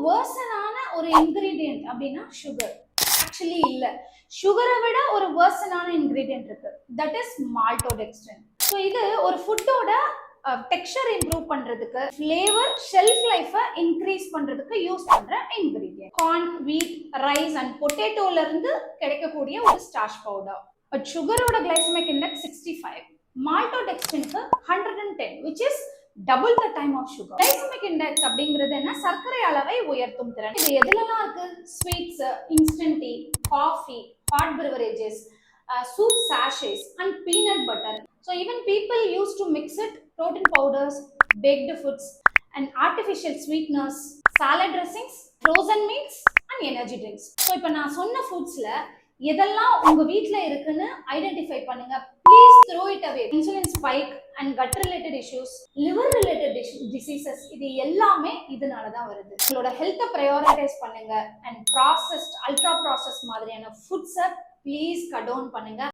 வேர்சனான ஒரு இன்கிரீடியன்ட் அப்படின்னா sugar. Actually இல்ல, சுகரை விட ஒரு வேர்சனான இன்கிரீடியன்ட் இருக்கு, தட் இஸ் மால்டோடெக்ஸ்ட்ரின். ஸோ இது ஒரு ஃபுட்டோட டெக்ஸ்சர் இம்ப்ரூவ் பண்றதுக்கு, ஃபிளேவர், ஷெல்ஃப் லைஃப இன்க்ரீஸ் பண்றதுக்கு யூஸ் பண்ற ingredient. Corn, wheat, rice and பொட்டேட்டோல இருந்து கிடைக்கக்கூடிய ஒரு ஸ்டார்ச் பவுடர். பட் சுகரோட கிளைசமிக் இண்டெக்ஸ் 65, மால்டோடெக்ஸ்ட்ரினுக்கு 110, which is double the time of sugar. Glycemic index அப்படிங்கிறது என்ன? சர்க்கரை அளவை உயர்த்தும் திறன். இது எதுலலாம் இருக்கு? Sweets, instant tea, coffee, hot beverages, soup sachets and peanut butter. So even people used to mix it, protein powders, baked foods and artificial sweeteners, salad dressings, frozen meats and energy drinks. So இப்போ நான் சொன்ன ஃபுட்ஸ்ல எதெல்லாம் உங்க வீட்ல இருக்குன்னு identify பண்ணுங்க. Please throw it away. Insulin spike and cut related issues, liver related diseases, இது எல்லாமே இதனால தான் வருது. உங்களோட ஹெல்த்தை ப்ரையாரிட்டைஸ் பண்ணுங்க அண்ட் ப்ராசஸ்ட், அல்ட்ரா ப்ராசஸ் மாதிரியான ஃபுட்ஸை ப்ளீஸ் கட் டவுன் பண்ணுங்க.